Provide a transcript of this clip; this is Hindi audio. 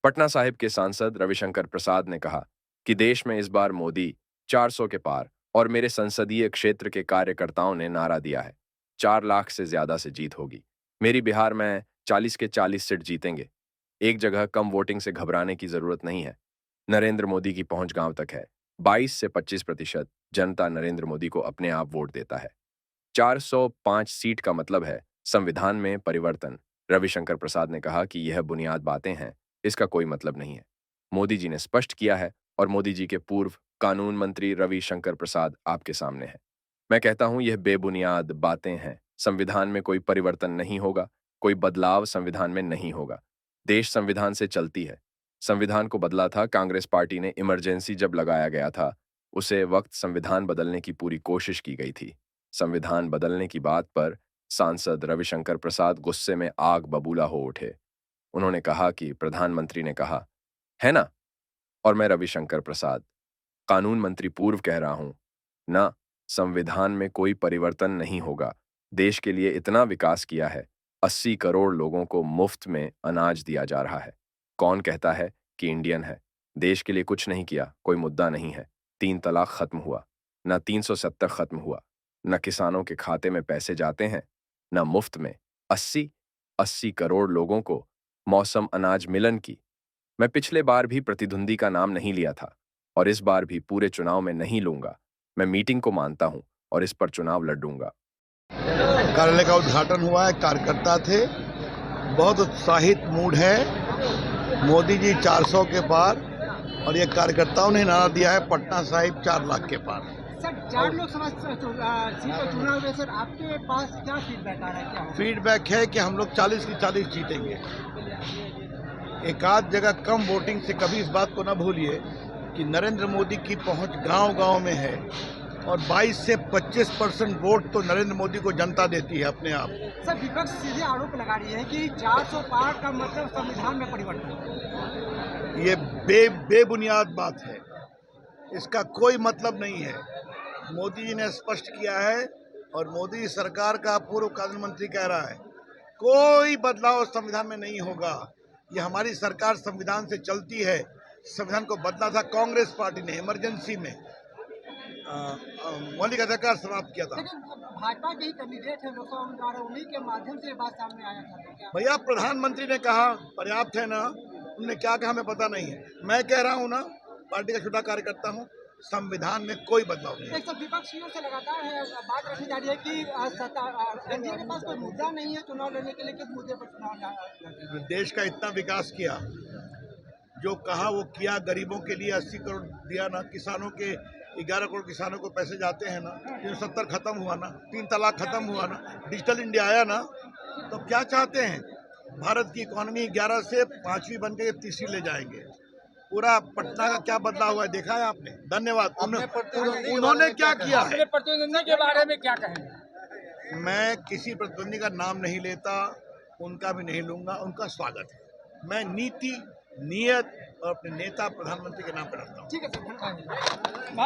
पटना साहिब के सांसद रविशंकर प्रसाद ने कहा कि देश में इस बार मोदी 400 के पार और मेरे संसदीय क्षेत्र के कार्यकर्ताओं ने नारा दिया है 4 लाख से ज्यादा से जीत होगी। मेरी बिहार में 40 के 40 सीट जीतेंगे। एक जगह कम वोटिंग से घबराने की जरूरत नहीं है। नरेंद्र मोदी की पहुंच गांव तक है। 22 से 25% जनता नरेंद्र मोदी को अपने आप वोट देता है। 405 सीट का मतलब है संविधान में परिवर्तन। रविशंकर प्रसाद ने कहा कि यह बुनियाद बातें हैं, इसका कोई मतलब नहीं है। मोदी जी ने स्पष्ट किया है और मोदी जी के पूर्व कानून मंत्री रविशंकर प्रसाद आपके सामने है। मैं कहता हूं यह बेबुनियाद बातें हैं। संविधान में कोई परिवर्तन नहीं होगा, कोई बदलाव संविधान में नहीं होगा। देश संविधान से चलती है। संविधान को बदला था कांग्रेस पार्टी ने। इमरजेंसी जब लगाया गया था उसे वक्त संविधान बदलने की पूरी कोशिश की गई थी। संविधान बदलने की बात पर सांसद रविशंकर प्रसाद गुस्से में आग बबूला हो उठे। उन्होंने कहा कि प्रधानमंत्री ने कहा है ना, और मैं रविशंकर प्रसाद कानून मंत्री पूर्व कह रहा हूं ना, संविधान में कोई परिवर्तन नहीं होगा। देश के लिए इतना विकास किया है। 80 करोड़ लोगों को मुफ्त में अनाज दिया जा रहा है। कौन कहता है कि इंडियन है? देश के लिए कुछ नहीं किया, कोई मुद्दा नहीं है। 3 तलाक खत्म हुआ, ना 370 खत्म हुआ, न किसानों के खाते में पैसे जाते हैं, न मुफ्त में 80 करोड़ लोगों को मौसम अनाज मिलन की। मैं पिछले बार भी प्रतिद्वंदी का नाम नहीं लिया था और इस बार भी पूरे चुनाव में नहीं लूंगा। मैं मीटिंग को मानता हूं और इस पर चुनाव लड़ूंगा। कार्यालय का उद्घाटन हुआ है। कार्यकर्ता थे, बहुत उत्साहित मूड है। मोदी जी 400 के पार और ये कार्यकर्ताओं ने नारा दिया है पटना साहिब 4 लाख के पार। सर 4 लोकसभा सीट पर चुनाव है सर, आपके पास क्या फीडबैक आ रहा है? क्या फीडबैक है कि हम लोग 40 की 40 जीतेंगे। एक आध जगह कम वोटिंग से कभी इस बात को न भूलिए कि नरेंद्र मोदी की पहुंच गांव-गांव में है और 22 से 25% वोट तो नरेंद्र मोदी को जनता देती है अपने आप। सर विपक्ष सीधे आरोप लगा रही है कि 400 पार का मतलब संविधान में परिवर्तन। ये बेबुनियाद बात है, इसका कोई मतलब नहीं है। मोदी जी ने स्पष्ट किया है और मोदी सरकार का पूर्व कानून मंत्री कह रहा है कोई बदलाव संविधान में नहीं होगा। ये हमारी सरकार संविधान से चलती है। संविधान को बदला था कांग्रेस पार्टी ने इमरजेंसी में, मौलिक अधिकार समाप्त किया था। लेकिन भाजपा के ही कैंडिडेट है लोकसभा उम्मीदवार, उन्हीं के माध्यम से ये बात सामने आया था। भैया प्रधानमंत्री ने कहा पर्याप्त है ना, उन्होंने क्या कहा हमें पता नहीं है। मैं कह रहा हूँ ना, पार्टी का छोटा कार्यकर्ता हूँ, संविधान में कोई बदलाव नहीं है। विपक्षियों से लगातार बात रखी जा रही है कि एनडीए के पास कोई मुद्दा नहीं है चुनाव लड़ने के लिए, किस मुद्दे पर चुनाव? देश का इतना विकास किया, जो कहा वो किया। गरीबों के लिए 80 करोड़ दिया ना, किसानों के 11 करोड़ किसानों को पैसे जाते हैं ना, 370 खत्म हुआ ना, 3 तलाक खत्म हुआ ना, डिजिटल इंडिया आया ना। तो क्या चाहते हैं? भारत की इकोनॉमी 11 से 5वीं बन के 3री ले जाएंगे। पूरा पटना का क्या बदलाव हुआ है देखा है आपने। धन्यवाद। उन्होंने क्या किया है? प्रतिद्वंदी के बारे में क्या कहेंगे? मैं किसी प्रतिद्वंदी का नाम नहीं लेता, उनका भी नहीं लूंगा। उनका स्वागत है। मैं नीति, नियत और अपने नेता प्रधानमंत्री के नाम पर रखता हूँ। ठीक है सर।